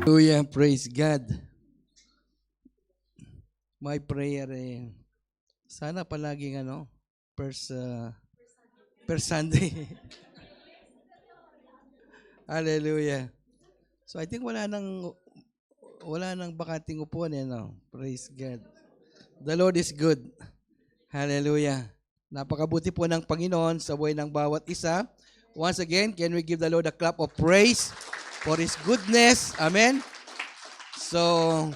Hallelujah, praise God. My prayer sana palaging first, first Sunday. Hallelujah. So I think wala nang bakanting upuan no? Praise God. The Lord is good. Hallelujah. Napakabuti po ng Panginoon sa buhay ng bawat isa. Once again, can we give the Lord a clap of praise for His goodness? Amen. So,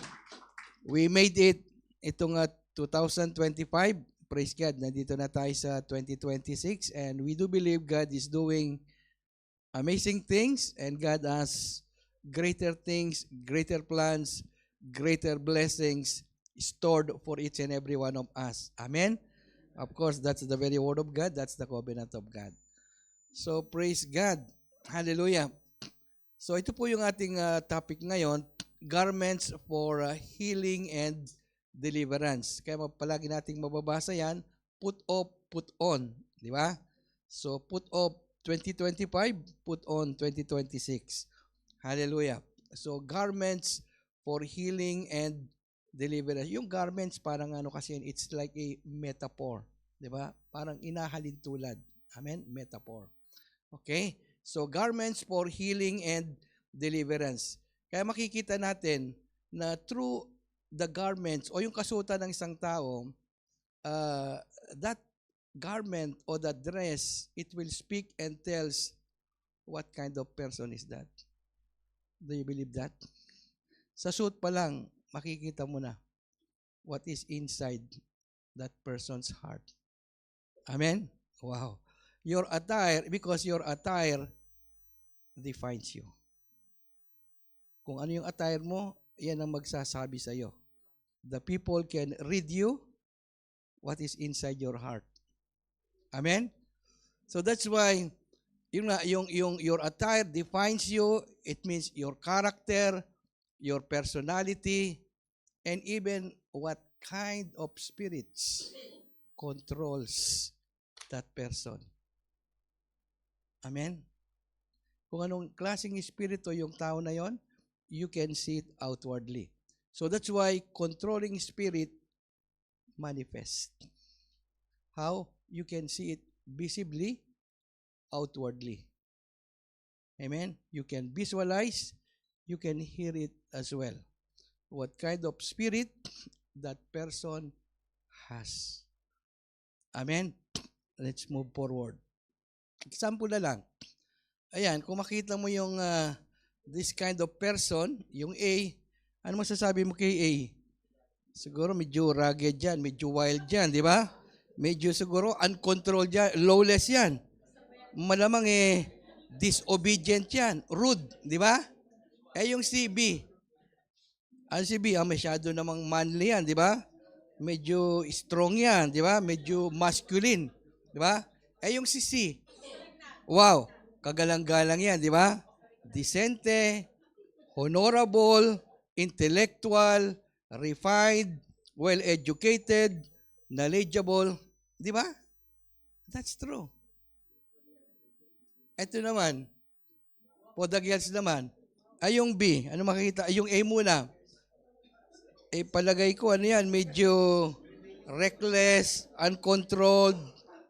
we made it itong 2025. Praise God. Nandito na tayo sa 2026 and we do believe God is doing amazing things and God has greater things, greater plans, greater blessings stored for each and every one of us. Amen? Of course, that's the very word of God. That's the covenant of God. So, praise God. Hallelujah. So, ito po yung ating topic ngayon, garments for healing and deliverance. Kaya palagi nating mababasa yan, put off, put on. Di ba? So, put off 2025, put on 2026. Hallelujah. So, garments for healing and deliverance. Yung garments, parang kasi, it's like a metaphor. Di ba? Parang inahalin tulad. Amen? Metaphor. Okay? So, garments for healing and deliverance. Kaya makikita natin na through the garments o yung kasuotan ng isang tao, that garment or that dress, it will speak and tells what kind of person is that. Do you believe that? Sa suit pa lang, makikita mo na what is inside that person's heart. Amen? Wow. Your attire, because your attire defines you. Kung ano yung attire mo, yan ang magsasabi sa iyo. The people can read you what is inside your heart. Amen? So that's why yung your attire defines you. It means your character, your personality, and even what kind of spirits controls that person. Amen? Kung anong klaseng espiritu yung tao na yon, you can see it outwardly. So that's why controlling spirit manifest. How? You can see it visibly, outwardly. Amen? You can visualize, you can hear it as well. What kind of spirit that person has. Amen? Let's move forward. Example na lang. Ayan, kung makita mo yung this kind of person, yung A, ano masasabi mo kay A? Siguro medyo rugged yan, medyo wild yan, di ba? Medyo siguro uncontrolled yan, lawless yan. Malamang disobedient yan, rude, di ba? Yung si B, ang si B, masyado namang manly yan, di ba? Medyo strong yan, di ba? Medyo masculine, di ba? Yung si C, wow, kagalang-galang yan, di ba? Decente, honorable, intellectual, refined, well-educated, knowledgeable. Di ba? That's true. Ito naman, for the girls naman, yung B, ano makikita? Yung A muna. Palagay ko, yan, medyo reckless, uncontrolled,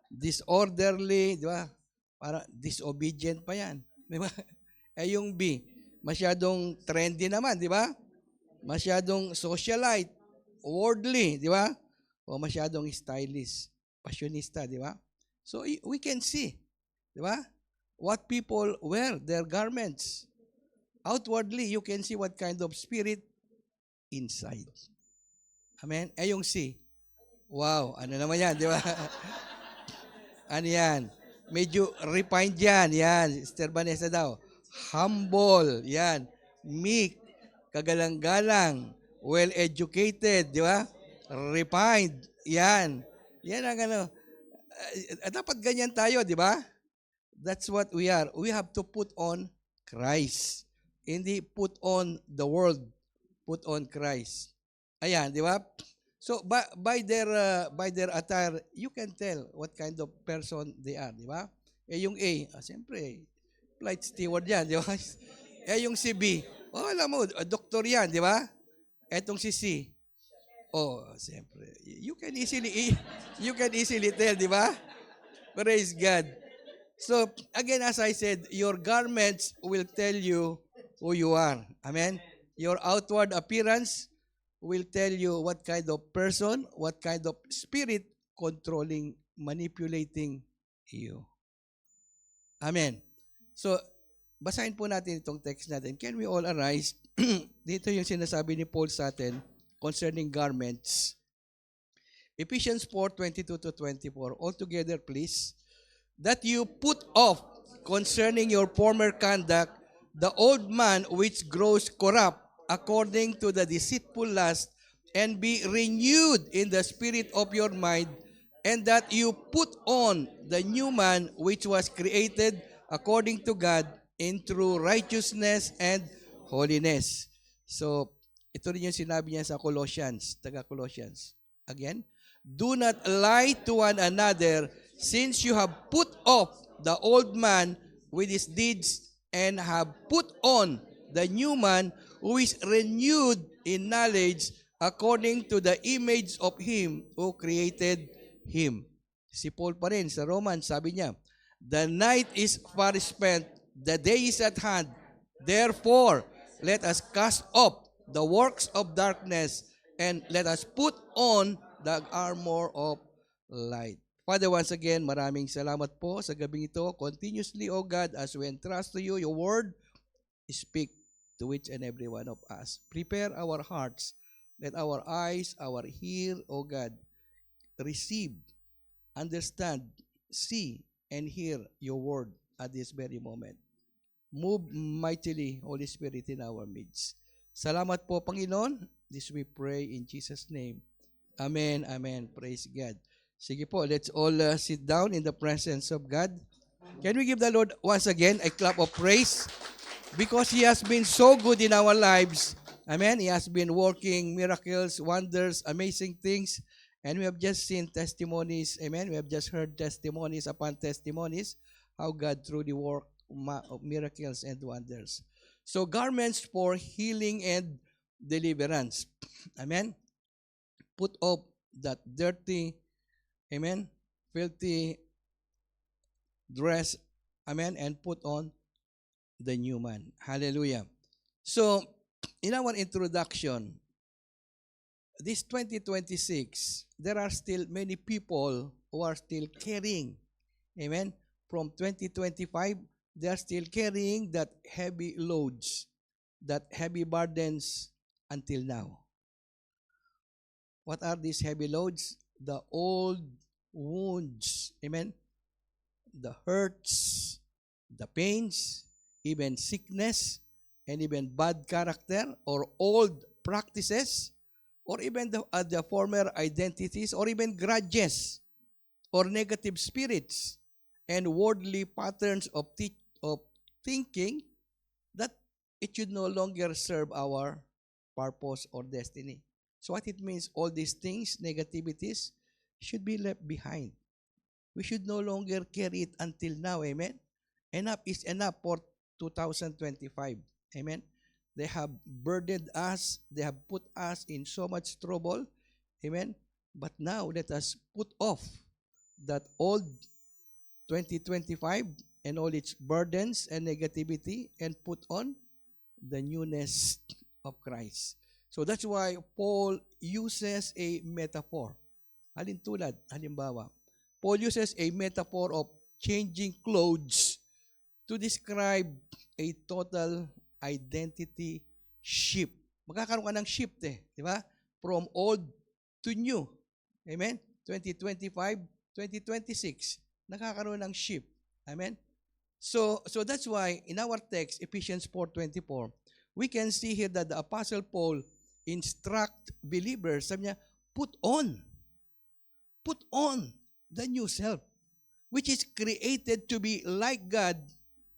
disorderly, di ba? Para disobedient pa yan. Di ba? Yung B, masyadong trendy naman, di ba? Masyadong socialite, worldly, di ba? O masyadong stylish, passionista, di ba? So we can see, di ba? What people wear, their garments. Outwardly, you can see what kind of spirit inside. Amen? Yung C, wow, ano naman yan, di ba? Ano yan? Medyo refined yan. Yan, Sister Vanessa daw. Humble. Yan. Meek. Kagalang-galang. Well-educated. Di ba? Refined. Yan. Yan ang dapat ganyan tayo, di ba? That's what we are. We have to put on Christ. Hindi put on the world. Put on Christ. Ayan, di ba? So by their attire, you can tell what kind of person they are, di ba? Yung A, siyempre, flight steward yan, di ba? Yung si B, Oh, alam mo, doktor yan, di ba? Etong si C. Oh, siyempre. You can easily tell, di ba? Praise God. So, again, as I said, your garments will tell you who you are. Amen? Your outward appearance will tell you what kind of person, what kind of spirit controlling, manipulating you. Amen. So, basahin po natin itong text natin. Can we all arise? Dito yung sinasabi ni Paul sa atin concerning garments. Ephesians 4:22 to 24. All together, please. That you put off concerning your former conduct the old man which grows corrupt according to the deceitful lust, and be renewed in the spirit of your mind, and that you put on the new man which was created according to God in true righteousness and holiness. So, ito rin yung sinabi niya sa Colossians, taga-Colossians. Again, do not lie to one another, since you have put off the old man with his deeds and have put on the new man who is renewed in knowledge according to the image of him who created him. Si Paul pa rin sa Romans, sabi niya, the night is far spent, the day is at hand. Therefore, let us cast off the works of darkness and let us put on the armor of light. Father, once again, maraming salamat po sa gabing ito. Continuously, O God, as we entrust to you your word, speak to each and every one of us. Prepare our hearts. Let our eyes, our ear, O God, receive, understand, see, and hear your word at this very moment. Move mightily, Holy Spirit, in our midst. Salamat po, Panginoon. This we pray in Jesus' name. Amen, amen. Praise God. Sige po, let's all sit down in the presence of God. Can we give the Lord once again a clap of praise? Because He has been so good in our lives. Amen. He has been working miracles, wonders, amazing things. And we have just seen testimonies. Amen. We have just heard testimonies upon testimonies how God truly worked miracles and wonders. So garments for healing and deliverance. Amen. Put off that dirty, amen, filthy dress, amen, and put on the new man. Hallelujah. So, in our introduction, this 2026, there are still many people who are still carrying, amen, from 2025, they are still carrying that heavy loads, that heavy burdens until now. What are these heavy loads? The old wounds, amen, the hurts, the pains, even sickness, and even bad character or old practices, or even the former identities, or even grudges, or negative spirits, and worldly patterns of thinking that it should no longer serve our purpose or destiny. So what it means, all these things, negativities, should be left behind. We should no longer carry it until now. Amen? Enough is enough for 2025. Amen? They have burdened us. They have put us in so much trouble. Amen? But now, let us put off that old 2025 and all its burdens and negativity and put on the newness of Christ. So that's why Paul uses a metaphor. Halimbawa, Paul uses a metaphor of changing clothes to describe a total identity shift. Magkakaroon ka ng shift di ba? From old to new. Amen? 2025, 2026. Nakakaroon ng shift. Amen? So that's why in our text, Ephesians 4:24, we can see here that the Apostle Paul instruct believers, sabi niya, put on the new self, which is created to be like God,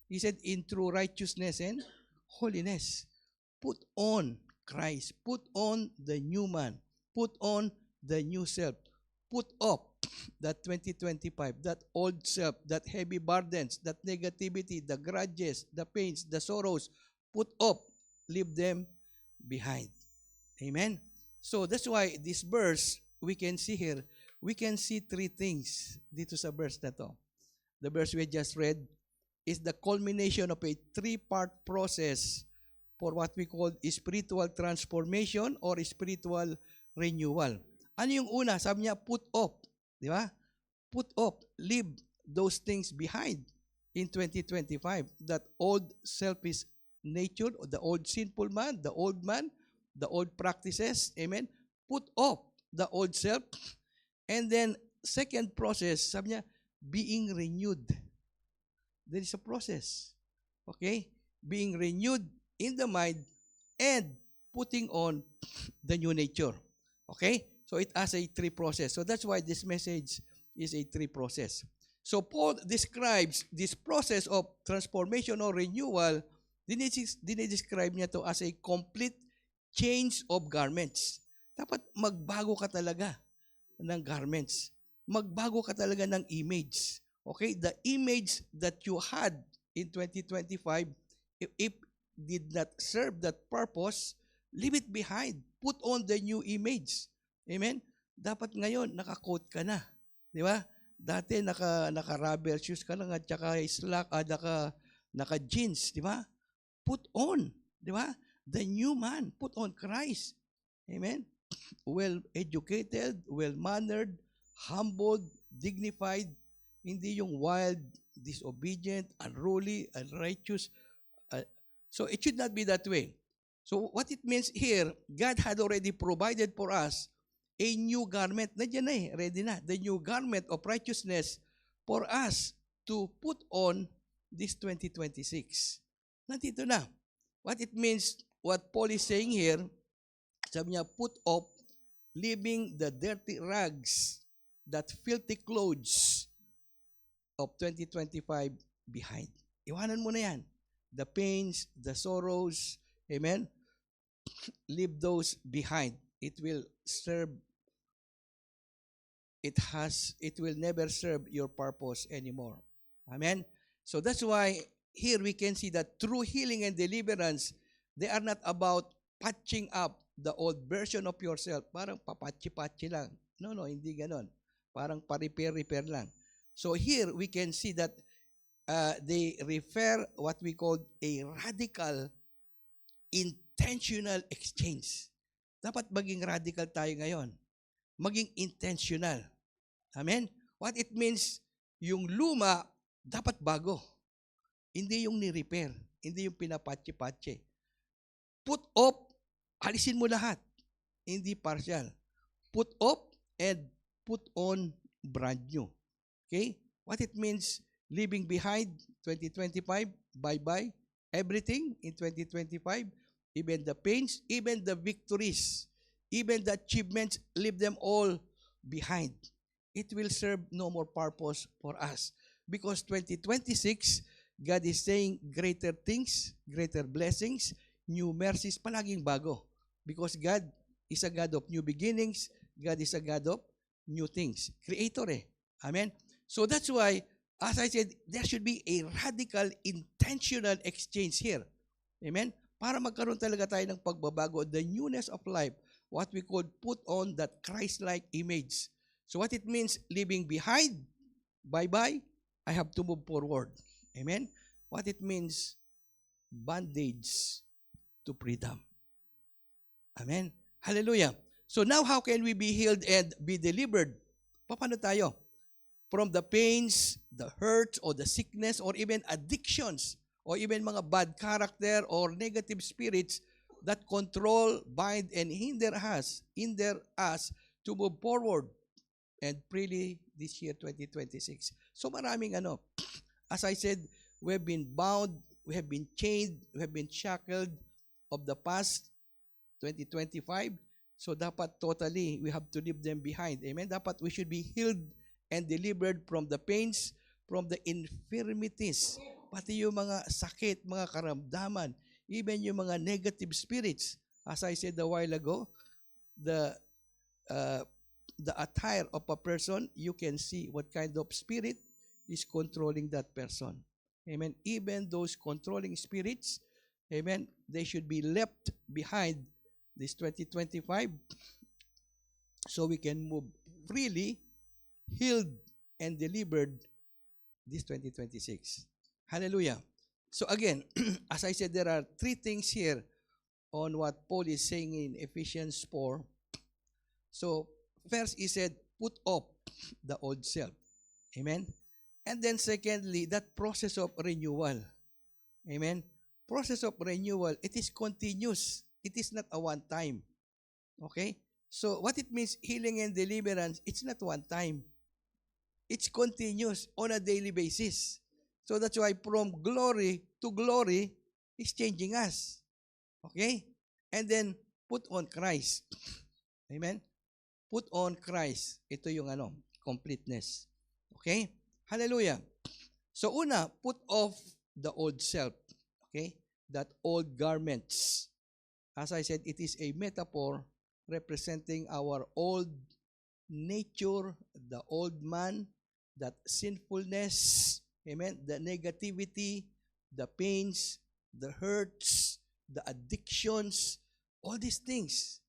he said, in true righteousness and holiness. Put on Christ. Put on the new man. Put on the new self. Put off that 2025, that old self, that heavy burdens, that negativity, the grudges, the pains, the sorrows. Put off leave them behind. Amen? So that's why this verse, we can see here, we can see three things dito sa verse na to. The verse we just read is the culmination of a three-part process for what we call spiritual transformation or spiritual renewal. Ano yung una? Sabi niya, put off. Di ba? Put off. Leave those things behind in 2025. That old selfish nature, the old sinful man, the old practices. Amen? Put off the old self. And then, second process, sabi niya, being renewed. There is a process. Okay? Being renewed in the mind and putting on the new nature. Okay? So it has a three process. So that's why this message is a three process. So Paul describes this process of transformation or renewal, dinidescribe niya to as a complete change of garments. Dapat magbago ka talaga ng garments. Magbago ka talaga ng image. Okay? The image that you had in 2025, if did not serve that purpose, leave it behind. Put on the new image. Amen? Dapat ngayon, naka-coat ka na. Di ba? Dati, naka-rubber shoes ka lang at saka naka-jeans. Di ba? Put on. Di ba? The new man. Put on Christ. Amen? Well-educated, well-mannered, humbled, dignified, hindi yung wild, disobedient, unruly, unrighteous. So it should not be that way. So what it means here, God had already provided for us a new garment. Nandiyan na ready na. The new garment of righteousness for us to put on this 2026. Nandito na. What it means, what Paul is saying here, sabi niya, put off, leaving the dirty rags, that filthy clothes of 2025 behind. Iwanan mo na yan. The pains, the sorrows, amen? Leave those behind. It will never serve your purpose anymore. Amen? So that's why here we can see that true healing and deliverance, they are not about patching up the old version of yourself. Parang papatchi-patchi lang. No, hindi ganon. Parang pa-repair lang. So here we can see that they refer what we call a radical intentional exchange. Dapat maging radical tayo ngayon. Maging intentional. Amen? What it means, yung luma, dapat bago. Hindi yung ni-repair. Hindi yung pinapatsi-patsi. Put off, alisin mo lahat. Hindi partial. Put off and put on brand new. Okay? What it means, leaving behind 2025, bye-bye. Everything in 2025, even the pains, even the victories, even the achievements, leave them all behind. It will serve no more purpose for us. Because 2026, God is saying greater things, greater blessings, new mercies, palaging bago. Because God is a God of new beginnings. God is a God of new things. Creator Amen? So that's why, as I said, there should be a radical, intentional exchange here. Amen? Para magkaroon talaga tayo ng pagbabago, the newness of life, what we call put on that Christ-like image. So what it means, leaving behind, bye-bye, I have to move forward. Amen? What it means, bondage to freedom. Amen? Hallelujah. So now how can we be healed and be delivered? Paano tayo? From the pains, the hurts, or the sickness, or even addictions, or even mga bad character or negative spirits that control, bind, and hinder us to move forward and freely this year, 2026. So maraming as I said, we have been bound, we have been chained, we have been shackled of the past 2025. So dapat totally, we have to leave them behind. Amen? Dapat we should be healed and delivered from the pains, from the infirmities, pati yung mga sakit, mga karamdaman, even yung mga negative spirits. As I said a while ago, the attire of a person, you can see what kind of spirit is controlling that person. Amen. Even those controlling spirits, Amen. They should be left behind this 2025 so we can move freely, healed, and delivered this 2026. Hallelujah. So again, as I said, there are three things here on what Paul is saying in Ephesians 4. So first he said, put off the old self. Amen. And then secondly, that process of renewal. Amen. Process of renewal, it is continuous. It is not a one time. Okay? So what it means, healing and deliverance, it's not one time. It's continuous on a daily basis. So that's why from glory to glory is changing us. Okay? And then put on Christ. Amen? Put on Christ. Ito yung completeness. Okay? Hallelujah. So una, put off the old self. Okay? That old garments. As I said, it is a metaphor representing our old nature, the old man, that sinfulness, amen, the negativity, the pains, the hurts, the addictions, all these things,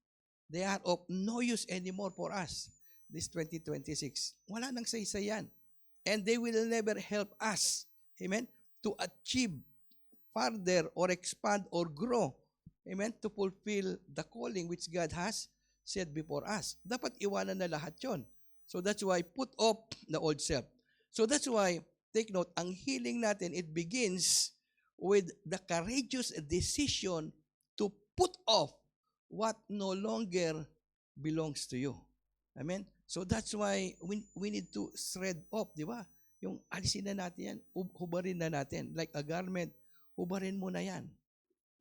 they are of no use anymore for us this 2026. Wala nang saysayan. And they will never help us, amen, to achieve further or expand or grow, amen, to fulfill the calling which God has set before us. Dapat iwanan na lahat yon. So that's why put off the old self. So that's why, take note, ang healing natin, it begins with the courageous decision to put off what no longer belongs to you. Amen? So that's why we need to shred off, di ba? Yung alisin na natin yan, hubarin na natin. Like a garment, hubarin mo na yan.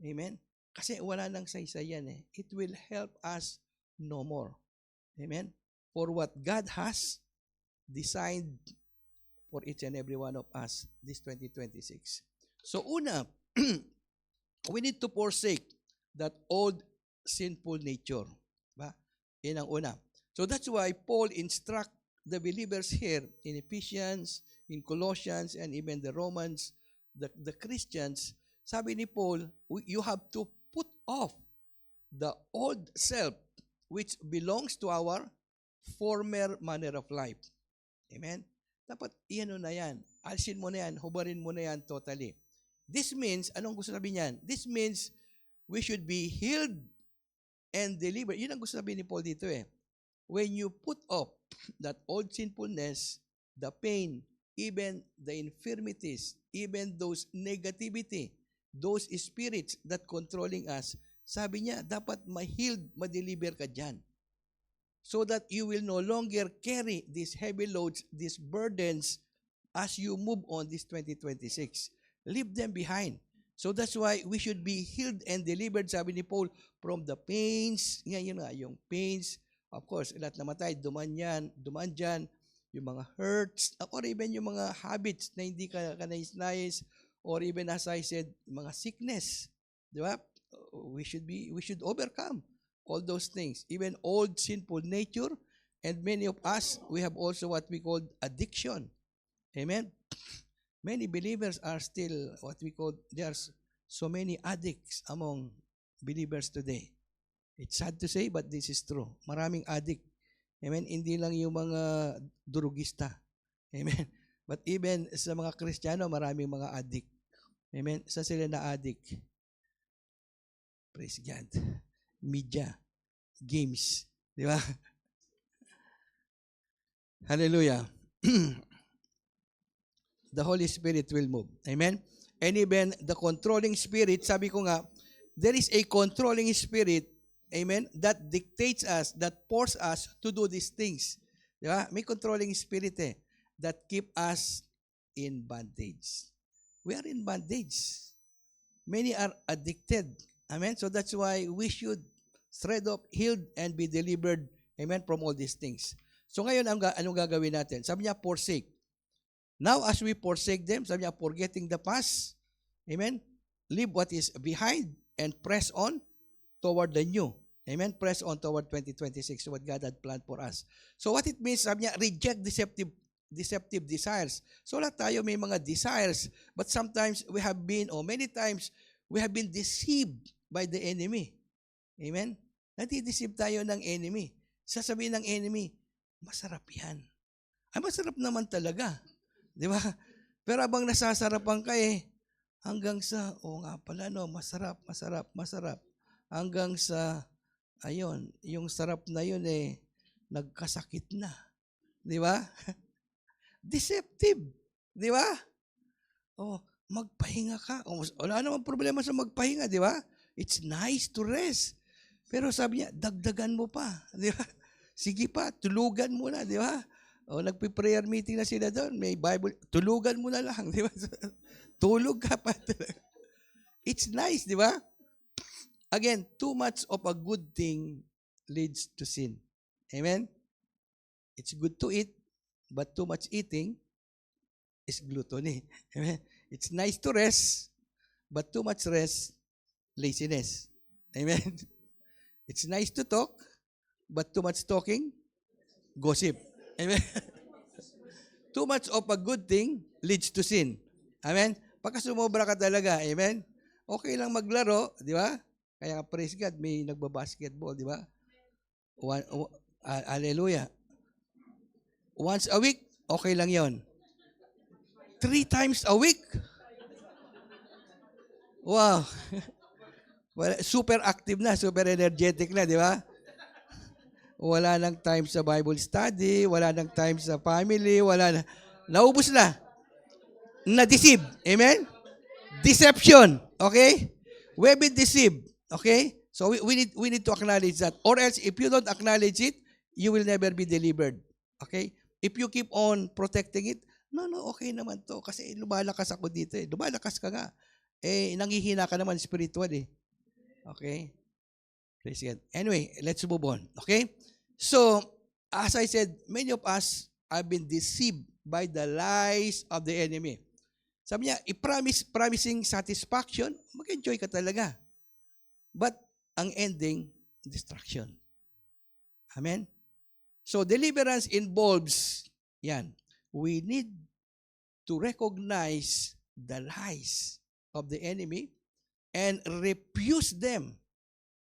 Amen? Kasi wala nang saysayan eh. It will help us no more. Amen? For what God has designed for each and every one of us this 2026. So una, we need to forsake that old sinful nature. Ba? Yan ang una. So that's why Paul instruct the believers here in Ephesians, in Colossians, and even the Romans, the Christians. Sabi ni Paul, you have to put off the old self which belongs to our former manner of life. Amen? Dapat iyan na yan. Alisin mo na yan. Hubarin mo na yan totally. This means, anong gusto sabihin niyan? This means we should be healed and delivered. Yun ang gusto sabihin ni Paul dito eh. When you put off that old sinfulness, the pain, even the infirmities, even those negativity, those spirits that controlling us, sabi niya, dapat ma-healed, ma-deliver ka dyan. So that you will no longer carry these heavy loads, these burdens as you move on this 2026. Leave them behind. So that's why we should be healed and delivered, sabi ni Paul, from the pains. Ngayon nga, yung pains, of course, lahat namatay, duman dyan, yung mga hurts, or even yung mga habits na hindi ka kanais-nais, or even as I said, mga sickness. Di ba? We should overcome all those things, even old sinful nature, and many of us, we have also what we call addiction. Amen? Many believers are still what we call, there's so many addicts among believers today. It's sad to say, but this is true. Maraming addict. Amen? Hindi lang yung mga durugista. Amen? But even sa mga Kristiyano, maraming mga addict. Amen? Saan sila na addict? Praise God. Media, games, di ba? Hallelujah. The Holy Spirit will move. Amen? And even the controlling spirit, sabi ko nga, there is a controlling spirit, amen, that dictates us, that force us to do these things. Di ba? May controlling spirit that keep us in bondage. We are in bondage. Many are addicted. Amen? So that's why we should shred off, healed, and be delivered, amen, from all these things. So ngayon, anong gagawin natin? Sabi niya, forsake. Now, as we forsake them, sabi niya, forgetting the past, amen, leave what is behind and press on toward the new. Amen? Press on toward 2026, what God had planned for us. So what it means, sabi niya, reject deceptive desires. So lahat tayo may mga desires, but sometimes we have been, or many times, We have been deceived by the enemy. Amen? Natideceive tayo ng enemy. Sasabihin ng enemy, masarap yan. Ay, masarap naman talaga. Di ba? Pero abang nasasarapan ka hanggang sa, nga pala, no, masarap. Hanggang sa, ayun, yung sarap na yun nagkasakit na. Di ba? Deceptive. Di ba? Magpahinga ka. Wala namang problema sa magpahinga, di ba? It's nice to rest. Pero sabi niya, dagdagan mo pa. Di ba? Sige pa, tulugan mo na, di ba? Nagpi-prayer meeting na sila doon. May Bible. Tulugan mo na lang, di ba? Tulog ka pa. It's nice, di ba? Again, too much of a good thing leads to sin. Amen? It's good to eat, but too much eating is gluttony. Amen? It's nice to rest, but too much rest, laziness. Amen? It's nice to talk, but too much talking, gossip. Amen? Too much of a good thing leads to sin. Amen? Pagka sumobra ka talaga, amen? Okay lang maglaro, di ba? Kaya praise God, may nagbabasketball, di ba? Hallelujah. Once a week, okay lang yon. 3 times a week? Wow. Super active na, super energetic na, di ba? Wala nang time sa Bible study, wala nang time sa family, wala na. Naubos na. Na-deceive. Amen? Deception. Okay? We've been deceived. Okay? So we need to acknowledge that. Or else, if you don't acknowledge it, you will never be delivered. Okay? If you keep on protecting it, no, okay naman to. Kasi lumalakas ako dito Lumalakas ka nga. Nanghihina ka naman spiritual Okay? Praise God. Anyway, let's move on. Okay? So, as I said, many of us have been deceived by the lies of the enemy. Sabi niya, promising satisfaction, mag-enjoy ka talaga. But, ang ending, destruction. Amen? So, deliverance involves, we need to recognize the lies of the enemy and refuse them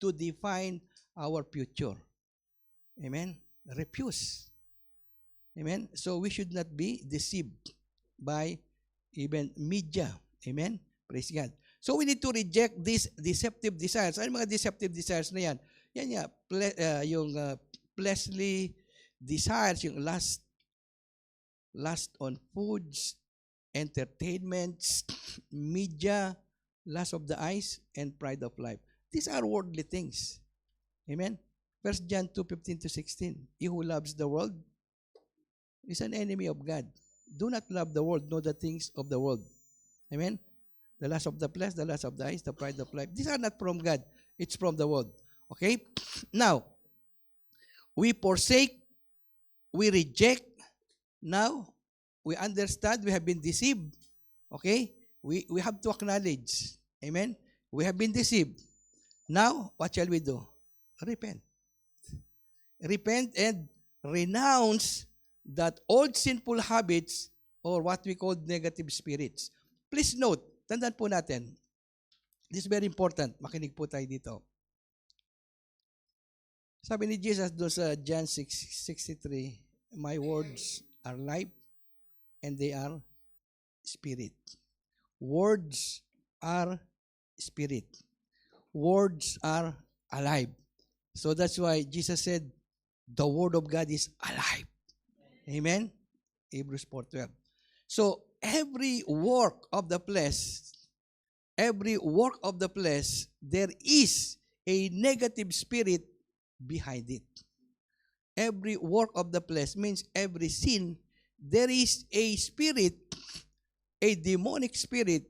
to define our future. Amen? Refuse. Amen? So, we should not be deceived by even media. Amen? Praise God. So, we need to reject these deceptive desires. Ano mga deceptive desires na yan? Yan yung fleshly desires, yung lust on foods, entertainments, media, lust of the eyes, and pride of life. These are worldly things. Amen? 1 John 2:15-16. He who loves the world is an enemy of God. Do not love the world, nor the things of the world. Amen? The lust of the flesh, the lust of the eyes, the pride of life. These are not from God. It's from the world. Okay? Now, we forsake, we reject. Now, we understand we have been deceived. Okay? We have to acknowledge. Amen? We have been deceived. Now, what shall we do? Repent. Repent and renounce that old sinful habits or what we call negative spirits. Please note, tandaan po natin, this is very important. Makinig po tayo dito. Sabi ni Jesus doon sa John 6:63, my words are life and they are spirit. Words are spirit. Words are alive. So that's why Jesus said, the Word of God is alive. Amen? Hebrews 4:12. So, every work of the flesh, there is a negative spirit behind it. Every work of the flesh means every sin, there is a spirit, a demonic spirit,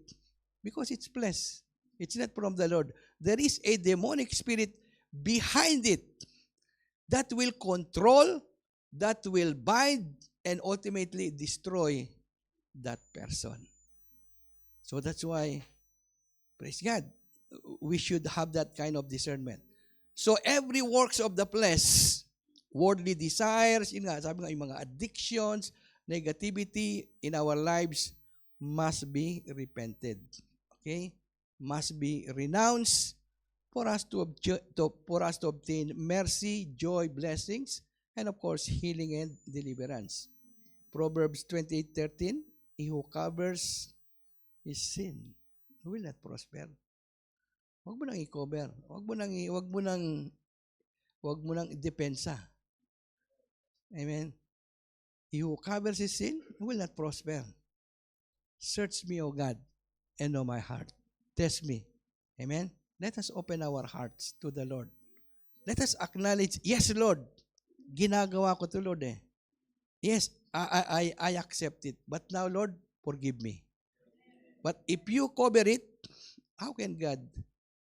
because it's flesh. It's not from the Lord. There is a demonic spirit behind it that will control, that will bind, and ultimately destroy that person. So that's why, praise God, we should have that kind of discernment. So every works of the flesh, worldly desires, sabi nga, yung mga addictions, negativity in our lives must be repented. Okay? must be renounced for us to obtain mercy, joy, blessings, and of course, healing and deliverance. Proverbs 28:13, he who covers his sin will not prosper. Huwag mo nang i-cover. Huwag mo nang idepensa. Amen. He who covers his sin will not prosper. Search me, O God, and know my heart. Test me. Amen. Let us open our hearts to the Lord. Let us acknowledge, yes, Lord, ginagawa ko to, Lord. Yes, I accept it. But now, Lord, forgive me. But if you cover it, how can God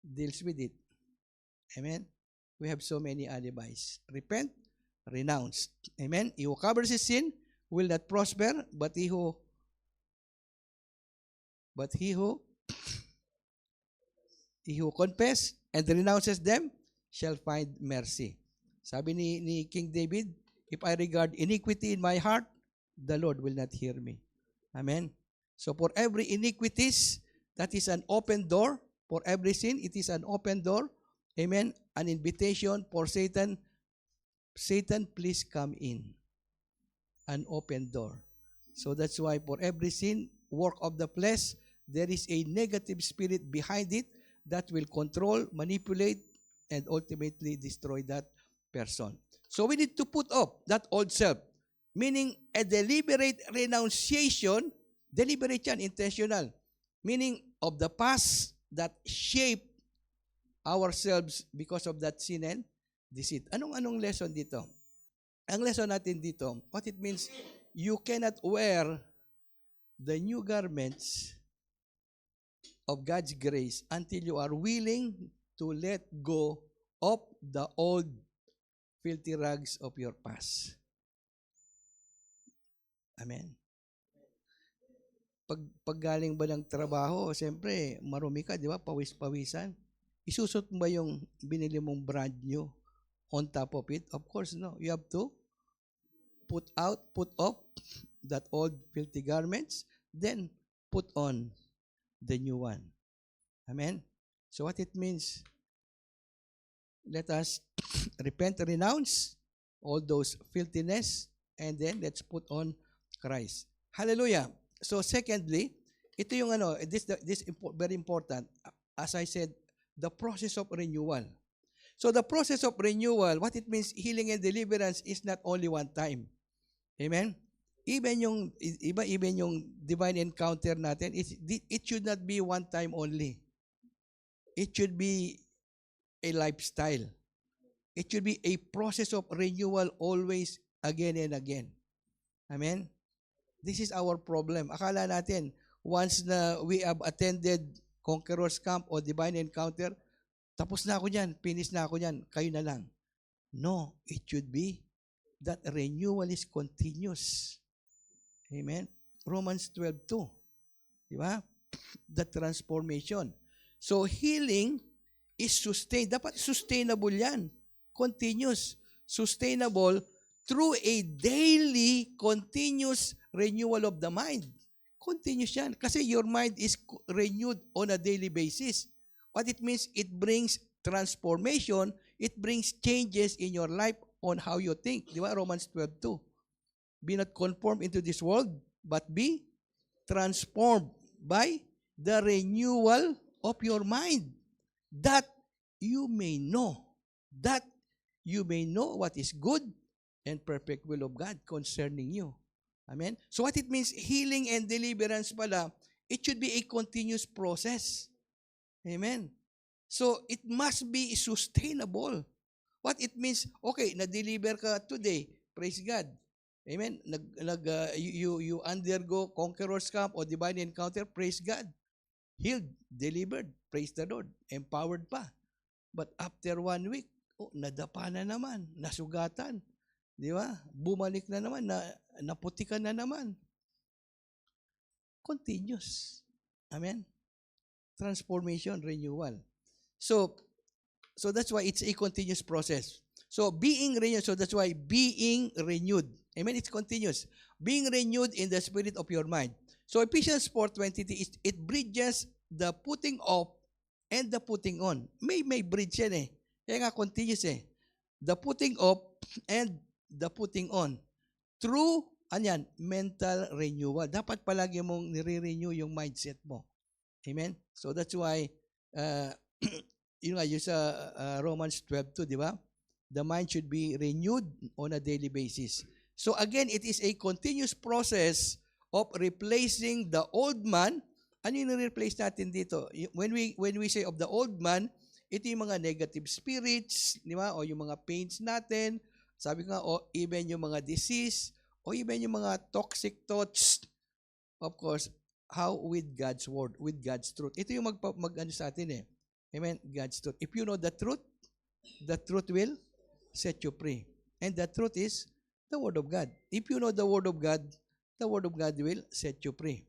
deals with it? Amen. We have so many alibis. Repent, renounce. Amen. He who covers his sin will not prosper, but he who confess and renounces them shall find mercy. Sabi ni King David, if I regard iniquity in my heart, the Lord will not hear me. Amen. So for every iniquities, that is an open door. For every sin, it is an open door. Amen. An invitation for Satan. Satan, please come in. An open door. So that's why for every sin, work of the flesh, there is a negative spirit behind it that will control, manipulate, and ultimately destroy that person. So we need to put off that old self, meaning a deliberate renunciation, deliberate yan, intentional, meaning of the past that shape ourselves because of that sin and deceit. Anong lesson dito? Ang lesson natin dito, what it means, you cannot wear the new garments of God's grace until you are willing to let go of the old filthy rags of your past. Amen. Pag galing ba ng trabaho, siyempre, marumi ka, di ba? Pawis-pawisan. Isusot mo ba yung binili mong brand new on top of it? Of course, no. You have to put off that old filthy garments, then put on the new one. Amen? So what it means, let us repent, renounce all those filthiness, and then let's put on Christ. Hallelujah. So secondly, ito yung very important. As I said, the process of renewal. So the process of renewal, what it means, healing and deliverance is not only one time. Amen? Even yung divine encounter natin, it should not be one time only. It should be a lifestyle. It should be a process of renewal always, again and again. Amen? This is our problem. Akala natin, once na we have attended Conqueror's Camp o Divine Encounter, tapos na ako dyan, finish na ako dyan, kayo na lang. No, it should be that renewal is continuous. Amen? Romans 12:2. Di ba? The transformation. So, healing is sustained. Dapat sustainable yan. Continuous. Sustainable through a daily, continuous renewal of the mind. Continuous yan. Kasi your mind is renewed on a daily basis. What it means, it brings transformation, it brings changes in your life on how you think. Di ba? Romans 12:2. Be not conformed into this world, but be transformed by the renewal of your mind, that you may know what is good and perfect will of God concerning you. Amen? So what it means, healing and deliverance pala, it should be a continuous process. Amen? So it must be sustainable. What it means, okay, na-deliver ka today, praise God. Amen? You undergo Conqueror's Camp o Divine Encounter, praise God. Healed, delivered, praise the Lord, empowered pa. But after 1 week, nadapa na naman, nasugatan. Di ba? Bumalik na naman, naputikan na naman. Continuous. Amen? Transformation, renewal. So that's why it's a continuous process. So being renewed, so that's why being renewed. Amen? It's continuous. Being renewed in the spirit of your mind. So Ephesians 4:23, it bridges the putting off and the putting on. May bridge yan eh. Kaya nga continuous eh. The putting off and the putting on. Through, mental renewal. Dapat palagi mong nire-renew yung mindset mo. Amen? So that's why, yun nga, yung sa Romans 12:2, di ba? The mind should be renewed on a daily basis. So again, it is a continuous process of replacing the old man. Ano yung replace natin dito? When we say of the old man, ito yung mga negative spirits, di ba? O yung mga pains natin. Sabi ko nga, o even yung mga disease, o even yung mga toxic thoughts. Of course, how? With God's word, with God's truth. Ito yung mag-ano sa atin eh. Amen? God's truth. If you know the truth will set you free. And the truth is the Word of God. If you know the Word of God will set you free.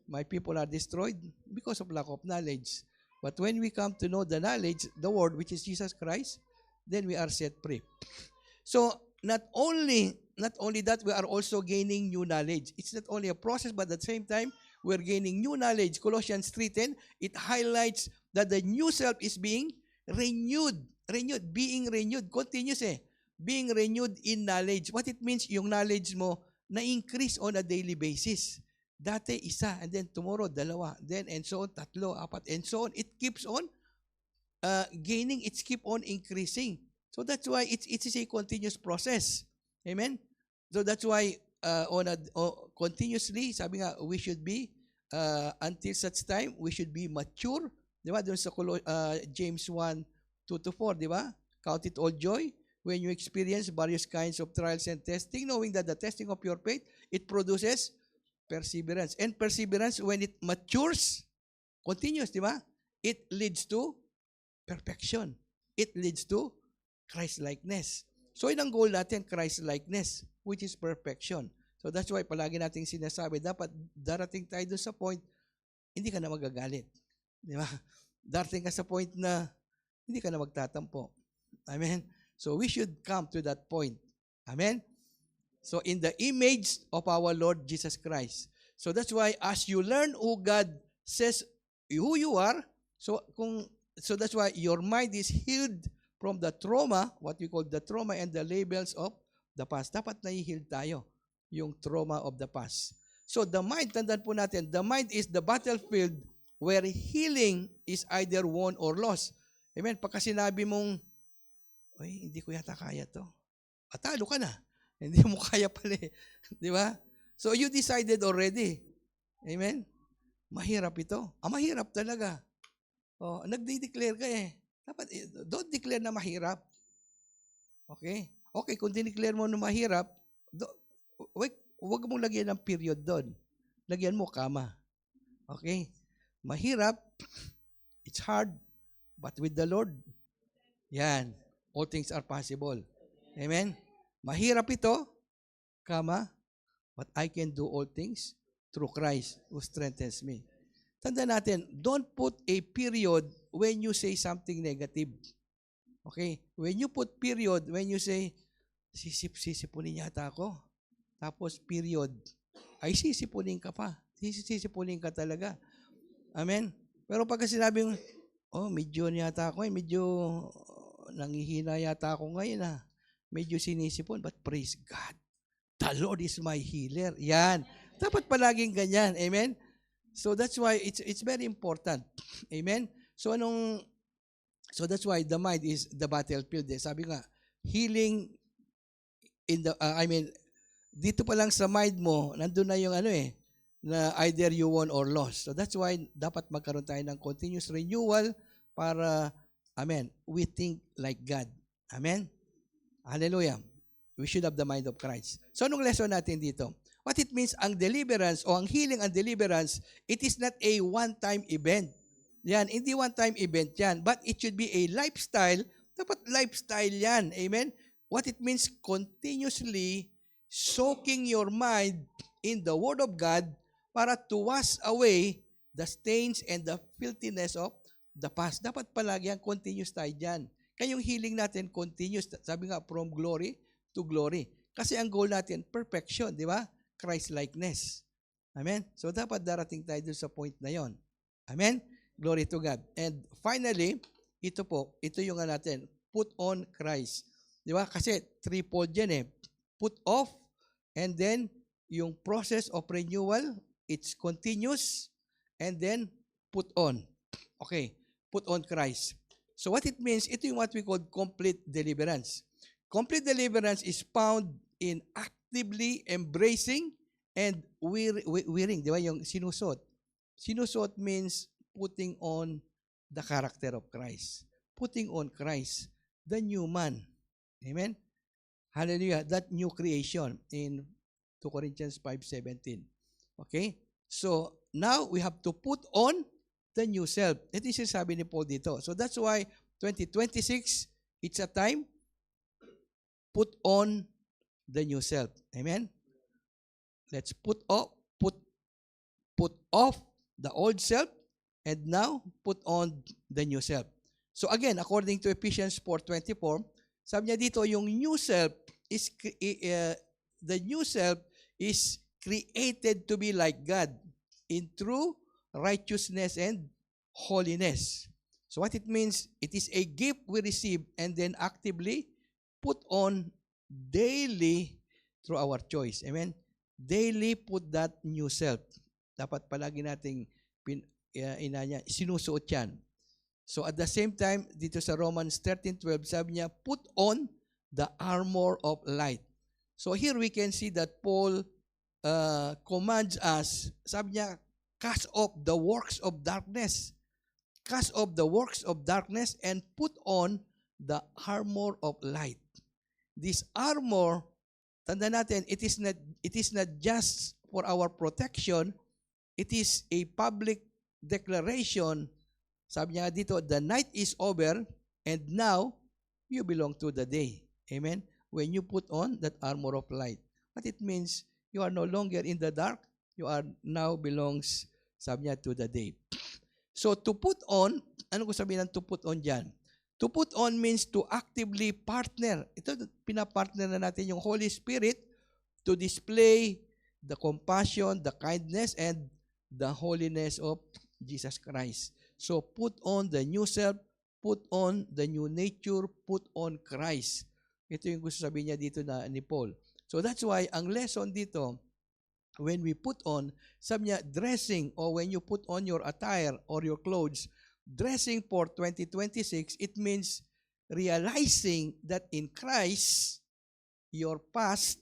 My people are destroyed because of lack of knowledge. But when we come to know the knowledge, the Word, which is Jesus Christ, then we are set free. So, not only that, we are also gaining new knowledge. It's not only a process, but at the same time, we're gaining new knowledge. Colossians 3:10, it highlights that the new self is being renewed, being renewed, continuous eh. Being renewed in knowledge. What it means, yung knowledge mo na-increase on a daily basis. Dati isa, and then tomorrow dalawa, then and so on, tatlo, apat, and so on. It keeps on gaining, it keep on increasing. So that's why it is a continuous process. Amen? So that's why continuously, sabi nga, we should be, until such time, we should be mature. Di ba? Doon sa James 1:2-4, di ba? Count it all joy when you experience various kinds of trials and testing, knowing that the testing of your faith, it produces perseverance. And perseverance, when it matures, continuous, di ba? It leads to perfection. It leads to Christ-likeness. So, yun ang goal natin, Christ-likeness, which is perfection. So, that's why palagi nating sinasabi, dapat darating tayo doon sa point, hindi ka na magagalit. Di ba? Darating ka sa point na hindi ka na magtatampo. Amen? So, we should come to that point. Amen? So, in the image of our Lord Jesus Christ. So, that's why as you learn who God says who you are, so that's why your mind is healed from the trauma, what we call the trauma and the labels of the past. Dapat na-heal tayo, yung trauma of the past. So, the mind, tandaan po natin, the mind is the battlefield where healing is either won or lost. Amen? Pagka sinabi mong, hindi ko yata kaya to. Atalo ka na. Hindi mo kaya pala eh. Di ba? So, you decided already. Amen? Mahirap ito. Mahirap talaga. Nagde-declare ka eh. Dapat, don't declare na mahirap. Okay? Okay, kung dineclare mo na mahirap, huwag mong lagyan ng period doon. Lagyan mo kama. Okay? Mahirap, it's hard, but with the Lord, yan, all things are possible. Amen? Mahirap ito, but I can do all things through Christ who strengthens me. Tandaan natin, don't put a period when you say something negative. Okay? When you put period, when you say, sisipunin yata ako. Tapos period. Ay, sisipunin ka pa. Sisipunin ka talaga. Amen? Pero pagka sinabing, medyo yata ako medyo nangihina yata ako ngayon medyo sinisipon, but praise God. The Lord is my healer. Yan. Dapat palaging ganyan. Amen? So that's why it's very important. Amen? So that's why the mind is the battlefield. Sabi nga, healing in the, dito pa lang sa mind mo, nandun na yung na either you won or lost. So that's why dapat magkaroon tayo ng continuous renewal para, we think like God. Amen? Hallelujah. We should have the mind of Christ. So anong lesson natin dito? What it means, ang deliverance o ang healing and deliverance, it is not a one-time event. Yan, hindi one-time event yan. But it should be a lifestyle. Dapat lifestyle yan. Amen? What it means, continuously soaking your mind in the Word of God para to wash away the stains and the filthiness of the past. Dapat palagi yan, continuous tayo dyan. Kaya yung healing natin, continuous. Sabi nga, from glory to glory. Kasi ang goal natin, perfection, di ba? Christ-likeness. Amen? So, dapat darating tayo dun sa point na yon. Amen? Glory to God. And finally, ito yung natin, put on Christ. Di ba? Kasi threefold yan eh. Put off, and then yung process of renewal, it's continuous, and then put on. Okay, put on Christ. So what it means, ito yung what we call complete deliverance. Complete deliverance is found in actively embracing and wearing, di ba? Yung sinusot. Sinusot means putting on the character of Christ. Putting on Christ, the new man. Amen? Hallelujah. That new creation in 2 Corinthians 5:17. Okay? So, now we have to put on the new self. Ito yung sinasabi ni Paul dito. So, that's why 2026, it's a time, put on the new self. Amen? Let's put off the old self, and now put on the new self. So again, according to Ephesians 4:24, sabi niya dito, yung new self is the new self is created to be like God in true righteousness and holiness. So what it means, it is a gift we receive and then actively put on daily through our choice. Amen? Daily put that new self. Dapat palagi nating sinusuot yan. So at the same time, dito sa Romans 13:12, sabi niya, put on the armor of light. So here we can see that Paul commands us, sabi niya, cast off the works of darkness. Cast off the works of darkness and put on the armor of light. This armor, tanda natin, it is not just for our protection, it is a public declaration. Sabi niya dito, the night is over and now you belong to the day. Amen? When you put on that armor of light. What it means, you are no longer in the dark, you are now belongs, sabi niya, to the day. So to put on, ano ko sabihin ng to put on dyan? To put on means to actively partner. Ito, pinapartner na natin yung Holy Spirit to display the compassion, the kindness, and the holiness of Jesus Christ. So put on the new self, put on the new nature, put on Christ. Ito yung gusto sabihin niya dito ni Paul. So that's why ang lesson dito, when we put on, sabi niya, dressing, or when you put on your attire or your clothes, dressing for 2026, it means realizing that in Christ, your past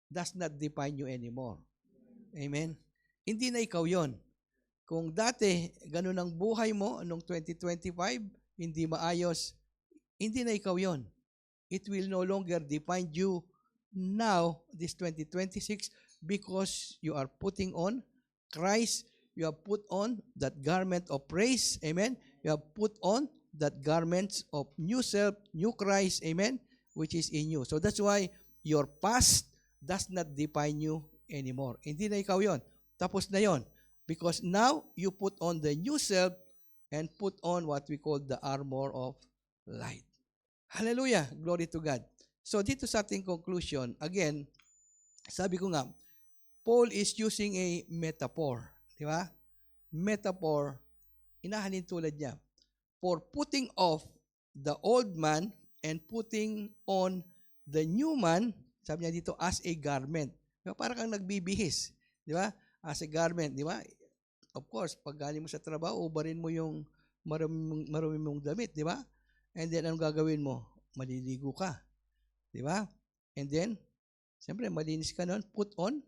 does not define you anymore. Amen? Hindi na ikaw yon. Kung dati, ganun ang buhay mo, noong 2025, hindi maayos, hindi na ikaw yon. It will no longer define you now, this 2026, because you are putting on Christ, you have put on that garment of praise, amen? You have put on that garment of new self, new Christ, amen? Which is in you. So that's why your past does not define you anymore. Hindi na ikaw yon. Tapos na yon. Because now, you put on the new self and put on what we call the armor of light. Hallelujah! Glory to God. So dito sa ating conclusion, again, sabi ko nga, Paul is using a metaphor. Di ba? Metaphor, inahalin tulad niya. For putting off the old man and putting on the new man, sabi niya dito, as a garment. Diba? Parang kang nagbibihis. Di ba? As a garment. Di ba? Of course, pag galing mo sa trabaho, ubarin mo yung marumi mong damit. Di ba? And then, anong gagawin mo? Maliligo ka. Di ba? And then, siyempre, malinis ka nun. Put on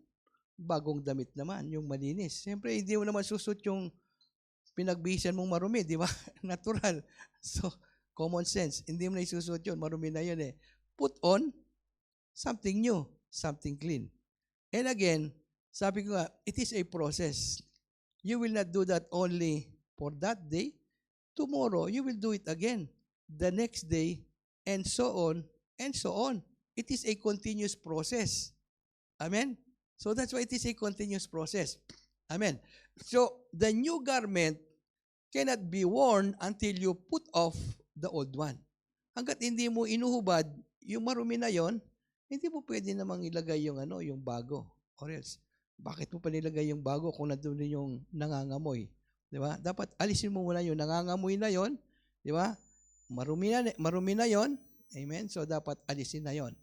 bagong damit naman, yung malinis. Siyempre, hindi mo naman susot yung pinagbihisan mong marumi. Di ba? Natural. So, common sense. Hindi mo na isusot yun. Marumi na yun eh. Put on something new, something clean. And again, sabi ko nga, it is a process. You will not do that only for that day. Tomorrow, you will do it again. The next day, and so on, and so on. It is a continuous process. Amen? So that's why it is a continuous process. Amen? So, the new garment cannot be worn until you put off the old one. Hanggat hindi mo inuhubad, yung marumi na yon, hindi mo pwede namang ilagay yung yung bago. Or else, bakit mo pa nilagay yung bago kung nandun yung nangangamoy? Di ba? Dapat alisin mo muna yun. Nangangamoy na yon. Di ba? Marumi na yon. Amen? So, dapat alisin na yon.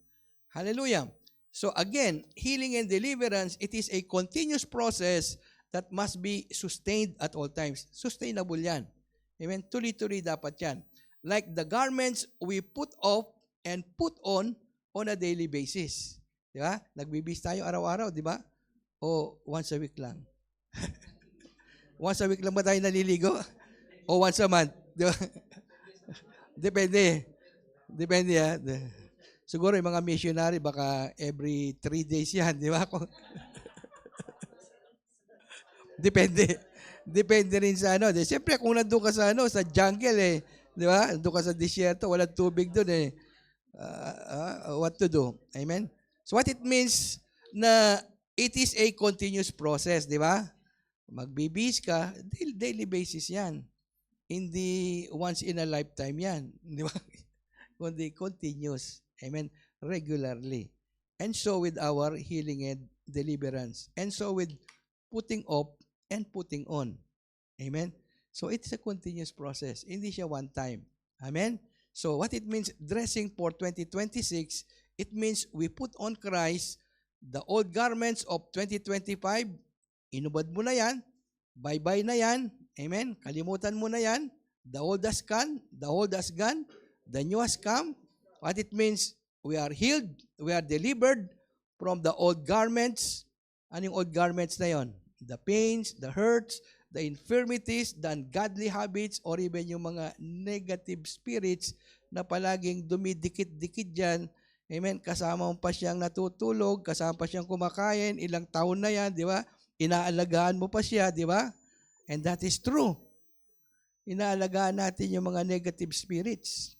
Hallelujah. So, again, healing and deliverance, it is a continuous process that must be sustained at all times. Sustainable yan. Amen? Tuloy-tuloy dapat yan. Like the garments we put off and put on a daily basis. Di ba? Nagbibis tayo araw-araw, di ba? O once a week lang. Once a week lang ba tayo naliligo? O once a month? Di ba? Depende. Depende ha. Siguro yung mga missionary, baka every 3 days yan. Di ba? Depende. Depende rin sa ano. Siyempre, kung nandun ka sa, sa jungle di ba? Nandun ka sa disyerto, walang tubig doon what to do? Amen? So what it means na it is a continuous process, di ba? Magbibis ka, daily basis yan. Hindi once in a lifetime yan. Di ba? Kundi continuous. Amen? Regularly. And so with our healing and deliverance. And so with putting off and putting on. Amen? So it's a continuous process. Hindi siya one time. Amen? So what it means, dressing for 2026, it means we put on Christ the old garments of 2025. Inubad mo na yan. Bye-bye na yan. Amen? Kalimutan mo na yan. The old has gone. The old has gone. The new has come. What it means, we are healed. We are delivered from the old garments. Anong old garments na yon? The pains, the hurts, the infirmities, the ungodly habits, or even yung mga negative spirits na palaging dumidikit-dikit dyan. Amen? Kasama mo pa siyang natutulog, kasama pa siyang kumakain, ilang taon na yan, di ba? Inaalagaan mo pa siya, di ba? And that is true. Inaalagaan natin yung mga negative spirits.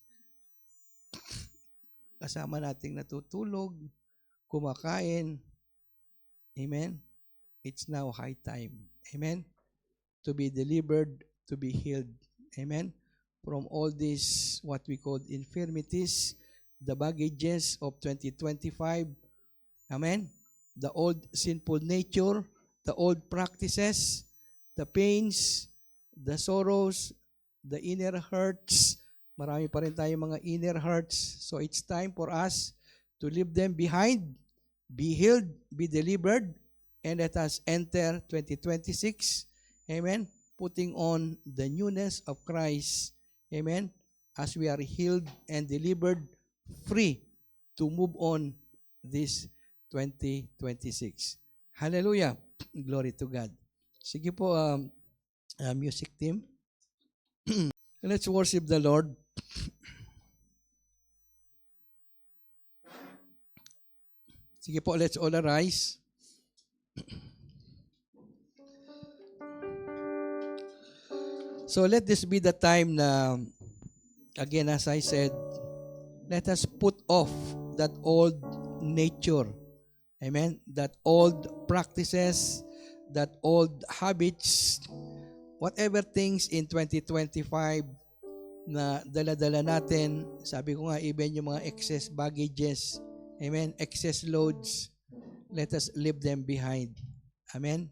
Kasama nating natutulog, kumakain. Amen? It's now high time. Amen? To be delivered, to be healed. Amen? From all these, what we call infirmities, the baggages of 2025. Amen? The old sinful nature, the old practices, the pains, the sorrows, the inner hurts. Marami pa rin tayong mga inner hurts. So it's time for us to leave them behind, be healed, be delivered, and let us enter 2026. Amen? Putting on the newness of Christ. Amen? As we are healed and delivered, free to move on this 2026. Hallelujah. Glory to God. Sige po, music team. Let's worship the Lord. Sige po, let's all arise. So let this be the time na, again, as I said, let us put off that old nature. Amen? That old practices, that old habits, whatever things in 2025 na dala-dala natin. Sabi ko nga, even yung mga excess baggages, amen, excess loads, let us leave them behind. Amen?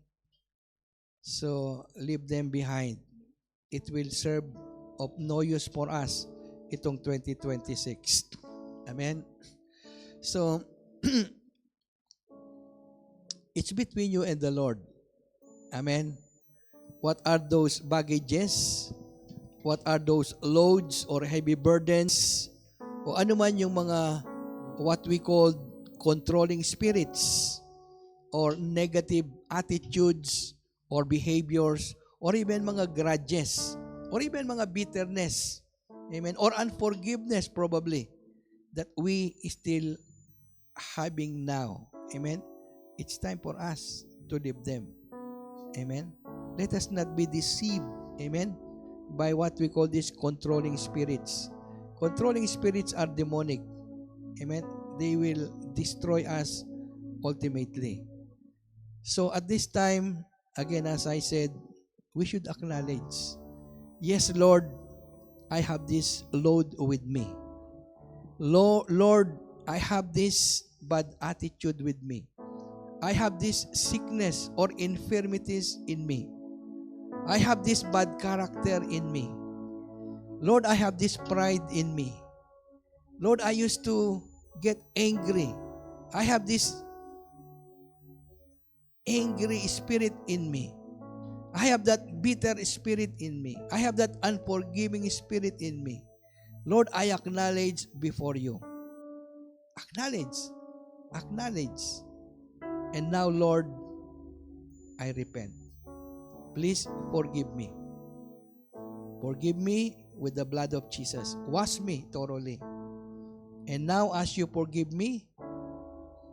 So, leave them behind. It will serve of no use for us itong 2026. Amen? So, it's between you and the Lord. Amen? What are those baggages? What are those loads or heavy burdens? O ano man yung mga what we call controlling spirits or negative attitudes or behaviors or even mga grudges or even mga bitterness. Amen? Or unforgiveness probably that we still having now. Amen? It's time for us to leave them. Amen? Let us not be deceived. Amen? By what we call these controlling spirits. Controlling spirits are demonic. Amen? They will destroy us ultimately. So at this time, again, as I said, we should acknowledge, yes, Lord, I have this load with me. Lord, I have this bad attitude with me. I have this sickness or infirmities in me. I have this bad character in me. Lord, I have this pride in me. Lord, I used to get angry. I have this angry spirit in me. I have that bitter spirit in me. I have that unforgiving spirit in me. Lord, I acknowledge before you. Acknowledge. Acknowledge. And now, Lord, I repent. Please forgive me. Forgive me with the blood of Jesus. Wash me thoroughly. And now, as you forgive me,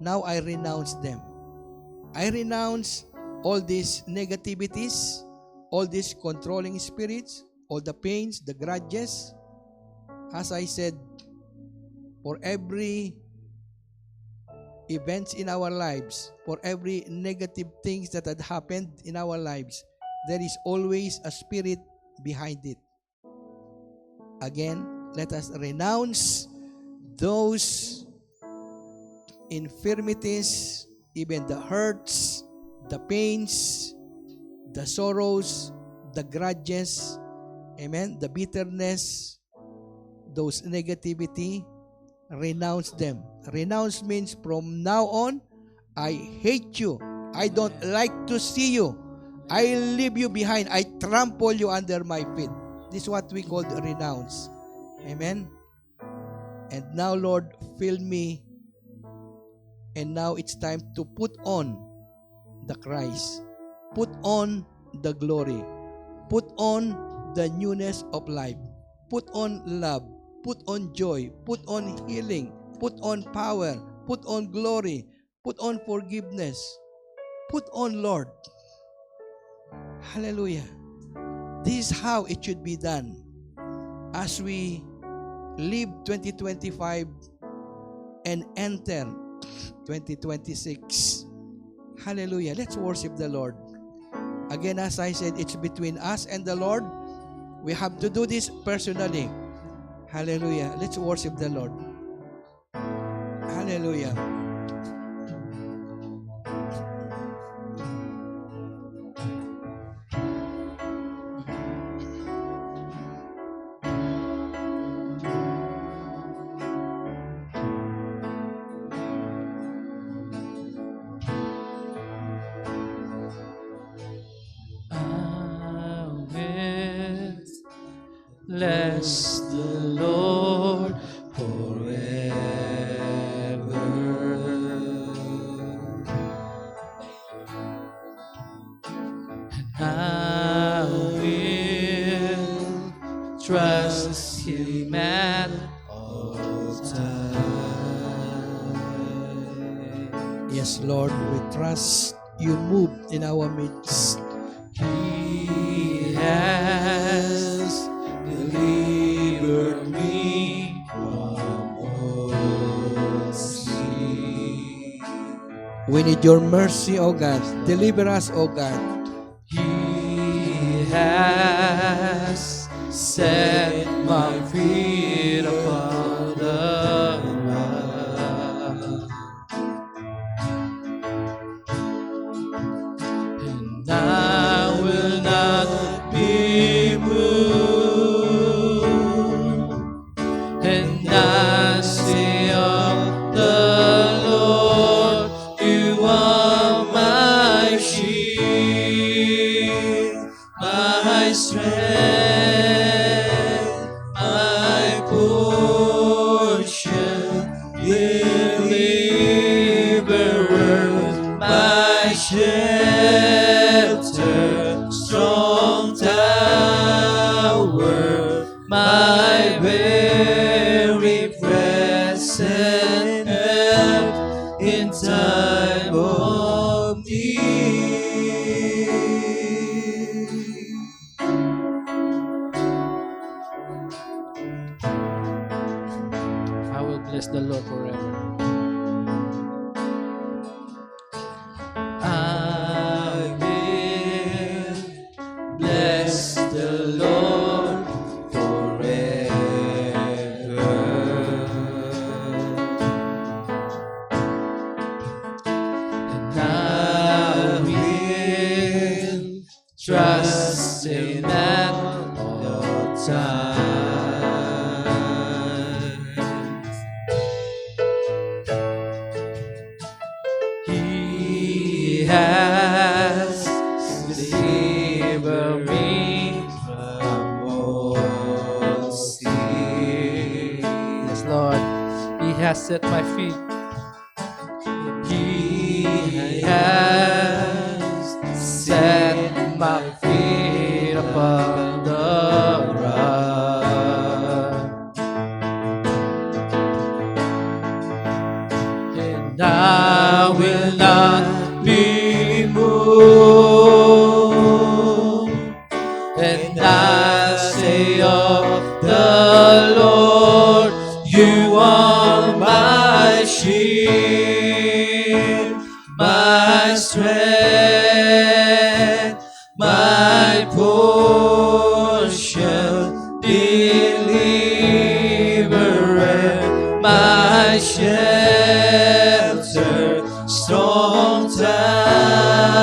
now I renounce them. I renounce all these negativities, all these controlling spirits, all the pains, the grudges. As I said, for every events in our lives, for every negative things that had happened in our lives, there is always a spirit behind it. Again, let us renounce those infirmities, even the hurts, the pains, the sorrows, the grudges, amen, the bitterness, those negativity, renounce them. Renounce means from now on, I hate you. I don't like to see you. I leave you behind. I trample you under my feet. This is what we call renounce. Amen. And now, Lord, fill me. And now it's time to put on the Christ. Put on the glory. Put on the newness of life. Put on love. Put on joy. Put on healing. Put on power. Put on glory. Put on forgiveness. Put on, Lord. Hallelujah. This is how it should be done as we leave 2025 and enter 2026. Hallelujah. Let's worship the Lord. Again, as I said, it's between us and the Lord. We have to do this personally. Hallelujah. Let's worship the Lord. Hallelujah. Bless the Lord forever. And I will trust Him at all times. Yes, Lord, we trust you move in our midst. He has delivered me from all sin. We need your mercy, O God. Deliver us, O God. He has set my feet upon the rock, and I will not be moved. And I say of the Lord, you are my shield, my strength, my portion, deliverer, my shelter, strong tower, my very present help in time of need. I will bless the Lord forever. I will bless the Lord forever. And I will trust Lord. He has set my feet. He has set my feet upon the rock, and I will not be moved. And I say of the Lord, you are my shield, my strength, my portion, deliverer, my shelter, strong tower,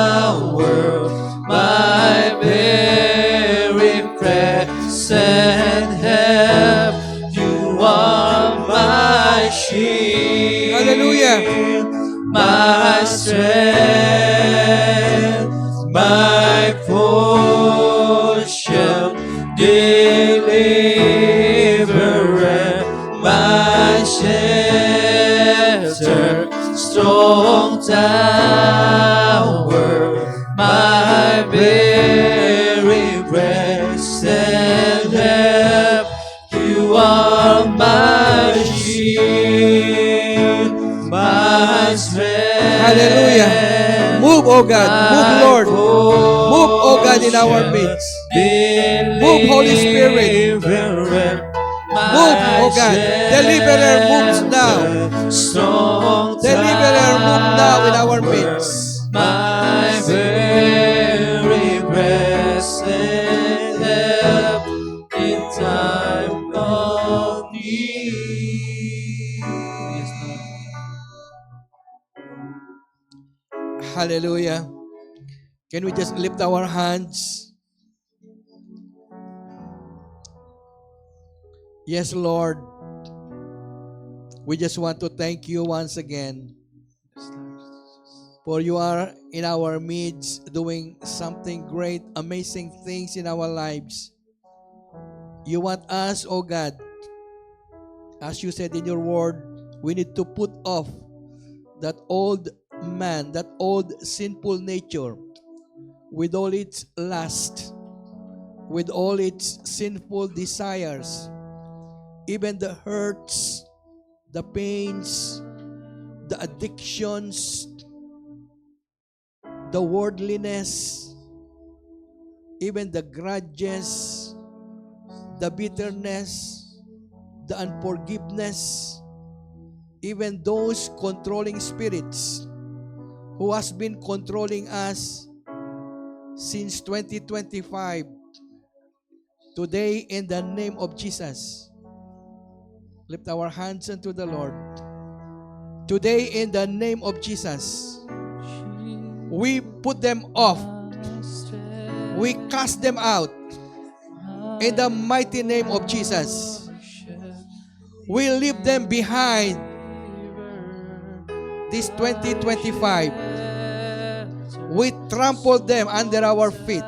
my very present help. You are my shield, Hallelujah. my strength, my portion, deliverer, my shelter, strong tower, my very present help. You are my shield, my strength. Hallelujah. Move, oh God. Move, Lord. Move, oh God, in our midst. Move, Holy Spirit. Move, oh God. Deliverer moves now. Deliverer move now in our midst. My very present help in time of need. Hallelujah. Can we just lift our hands? Yes, Lord. We just want to thank you once again for you are in our midst doing something great, amazing things in our lives. You want us, oh God, as you said in your word, we need to put off that old man, that old sinful nature with all its lust, with all its sinful desires, even the hurts, the pains, the addictions, the worldliness, even the grudges, the bitterness, the unforgiveness, even those controlling spirits who has been controlling us since 2025. Today, in the name of Jesus, lift our hands unto the Lord. Today, in the name of Jesus, we put them off. We cast them out. In the mighty name of Jesus, we leave them behind this 2025. We trample them under our feet.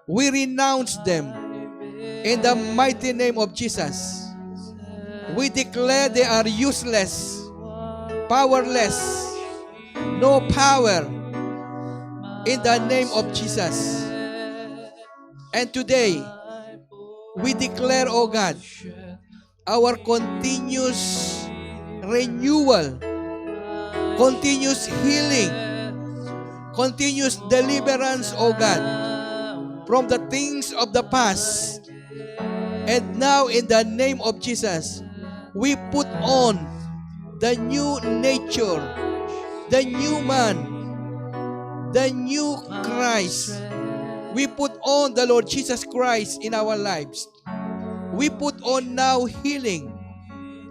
We renounce them in the mighty name of Jesus. We declare they are useless, powerless, no power in the name of Jesus. And today, we declare, oh God, our continuous renewal, continuous healing, continuous deliverance, oh God, from the things of the past. And now in the name of Jesus, we put on the new nature, the new man, the new Christ. We put on the Lord Jesus Christ in our lives. We put on now healing.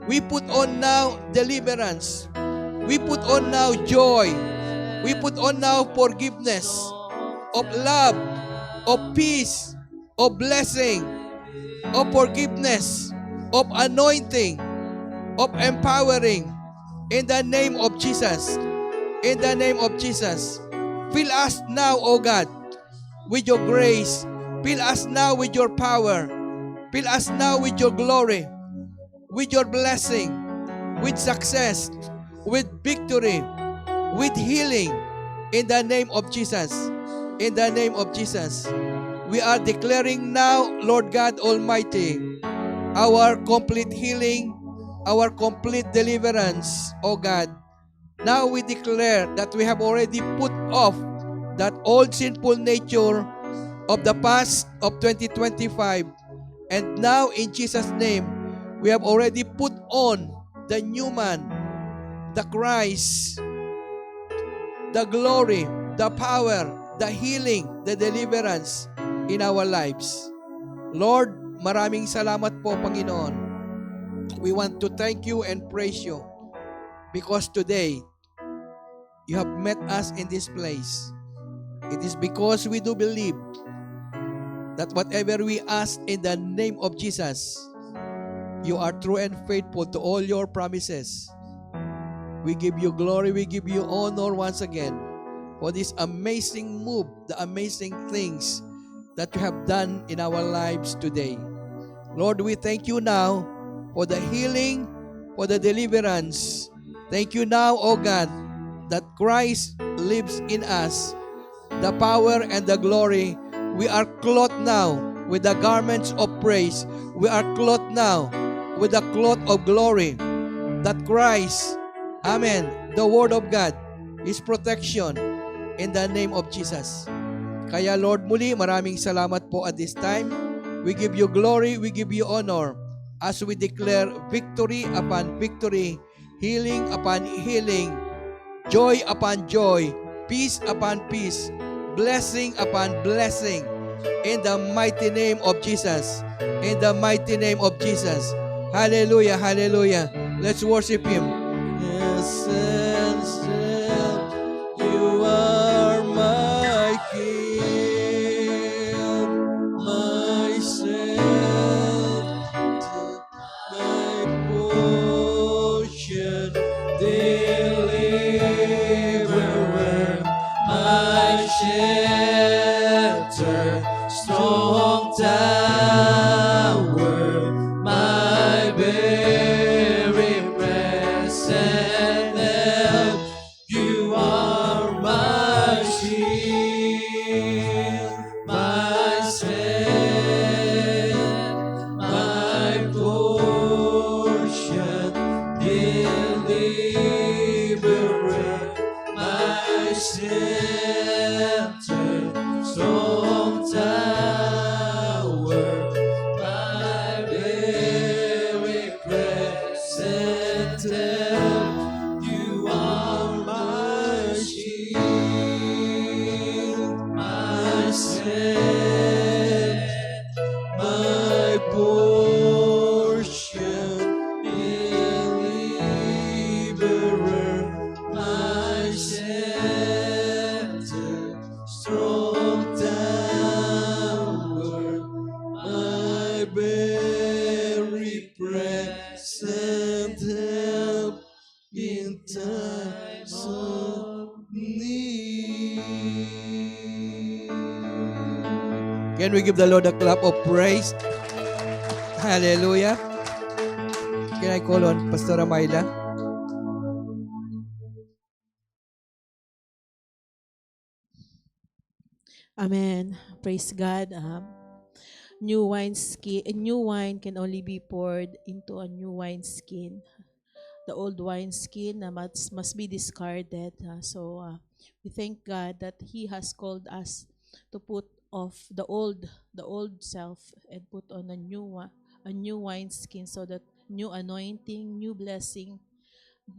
We put on now deliverance. We put on now joy. We put on now forgiveness, of love, of peace, of blessing, of forgiveness, of anointing, of empowering. In the name of Jesus. In the name of Jesus. Fill us now, O God, with your grace. Fill us now with your power. Fill us now with your glory. with your blessing, with success, with victory, with healing. In the name of Jesus. In the name of Jesus. We are declaring now, Lord God Almighty, our complete healing, our complete deliverance, O God. Now we declare that we have already put off that old sinful nature of the past of 2025. And now in Jesus' name, we have already put on the new man, the Christ, the glory, the power, the healing, the deliverance in our lives. Lord, maraming salamat po, Panginoon. We want to thank you and praise you because today, you have met us in this place. It is because we do believe that whatever we ask in the name of Jesus, you are true and faithful to all your promises. We give you glory, we give you honor once again for this amazing move, the amazing things that you have done in our lives today. Lord, we thank you now for the healing, for the deliverance. Thank you now, O God, that Christ lives in us, the power and the glory. We are clothed now with the garments of praise. We are clothed now with the cloth of glory that Christ, amen, the Word of God, His protection in the name of Jesus. Kaya Lord, muli maraming salamat po at this time. We give you glory, we give you honor as we declare victory upon victory, healing upon healing, joy upon joy, peace upon peace, blessing upon blessing. In the mighty name of Jesus. In the mighty name of Jesus. Hallelujah, hallelujah. Let's worship Him. Yes, you are my King, my Savior, my portion, deliverer, my shelter, strong tower, my very present help. You are my shield, my strength, my portion, deliverer, my shelter, strong tower, my very present help. You are my shield, my strength, my portion, deliverer, my shelter, strong tower, my very present help in times of need. Can we give the Lord a clap of praise? Hallelujah. Can I call on Pastor Amayla? Amen. Praise God. New wine can only be poured into a new wine skin. The old wine skin must be discarded. We thank God that He has called us to put off the old self and put on a new wine skin, so that new anointing, new blessing,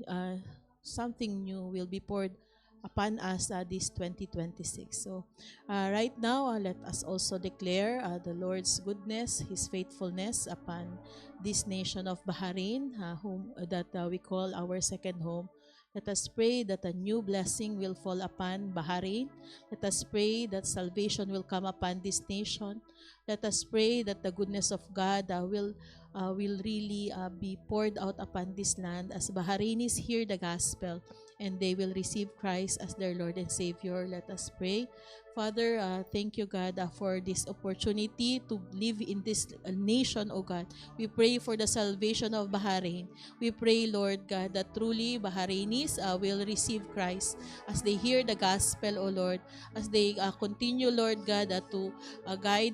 uh, something new will be poured upon us this 2026. Right now, let us also declare the Lord's goodness, His faithfulness upon this nation of Bahrain, whom that we call our second home. Let us pray that a new blessing will fall upon Bahrain. Let us pray that salvation will come upon this nation. Let us pray that the goodness of God will really be poured out upon this land as Bahrainis hear the gospel and they will receive Christ as their Lord and Savior. Let us pray. Father, thank you, God, for this opportunity to live in this nation, O God. We pray for the salvation of Bahrain. We pray, Lord God, that truly Bahrainis will receive Christ as they hear the gospel, O Lord, as they continue, Lord God, to guide,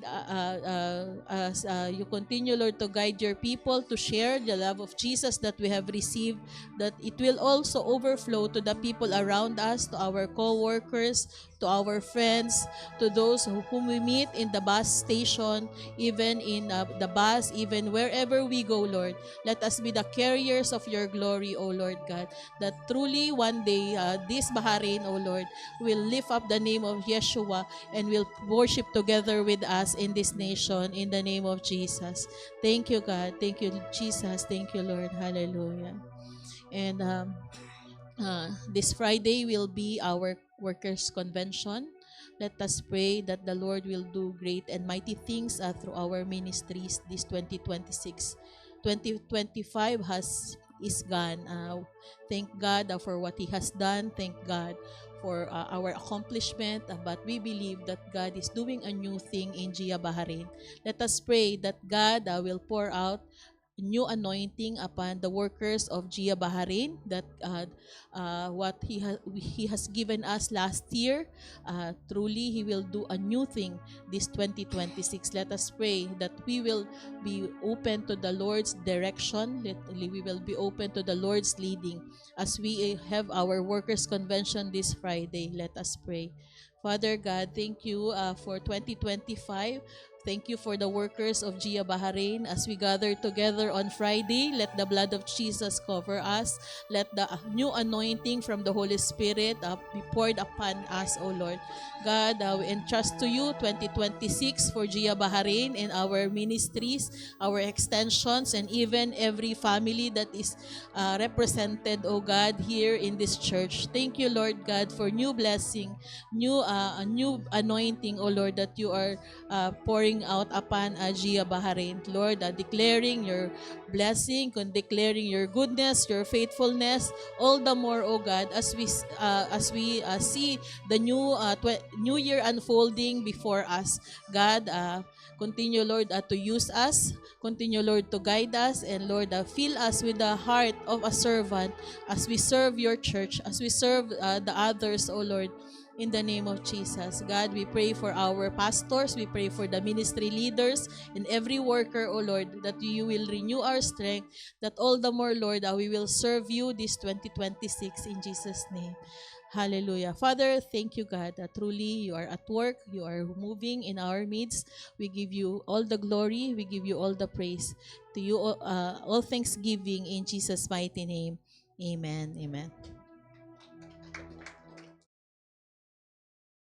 as you continue, Lord, to guide your people to share the love of Jesus that we have received, that it will also overflow to the people around us, to our co-workers, to our friends, to those whom we meet in the bus station, even in the bus, even wherever we go, Lord. Let us be the carriers of your glory, O Lord God, that truly one day this Bahrain, O Lord, will lift up the name of Yeshua and will worship together with us in this nation in the name of Jesus. Thank you, God. Thank you, Jesus. Thank you, Lord. Hallelujah. And this Friday will be our workers' convention. Let us pray that the Lord will do great and mighty things through our ministries this 2026. 2025 is gone. Thank God for what He has done. Thank God for our accomplishment. But we believe that God is doing a new thing in Gia Bahrain. Let us pray that God will pour out new anointing upon the workers of Gia Bahrain, that what he has given us last year, truly He will do a new thing this 2026. Let us pray that we will be open to the Lord's direction. We will be open to the Lord's leading as we have our workers convention this Friday. Let us pray. Father God, thank you for 2025. Thank you for the workers of Gia Bahrain as we gather together on Friday. Let the blood of Jesus cover us. Let the new anointing from the Holy Spirit be poured upon us, O Lord. God, we entrust to you 2026 for Gia Bahrain and our ministries, our extensions, and even every family that is represented, O God, here in this church. Thank you, Lord God, for new blessing, a new anointing, O Lord, that you are pouring out upon Gia Bahrain. Lord, declaring your blessing, declaring your goodness, your faithfulness, all the more, oh God, as we see the new year unfolding before us. God, continue, Lord, to use us. Continue, Lord, to guide us. And Lord, fill us with the heart of a servant as we serve your church, as we serve the others, oh Lord. In the name of Jesus. God, we pray for our pastors. We pray for the ministry leaders and every worker, O Lord, that you will renew our strength, that all the more, Lord, we will serve you this 2026 in Jesus' name. Hallelujah. Father, thank you, God, that truly you are at work. You are moving in our midst. We give you all the glory. We give you all the praise. To you, all thanksgiving in Jesus' mighty name. Amen. Amen.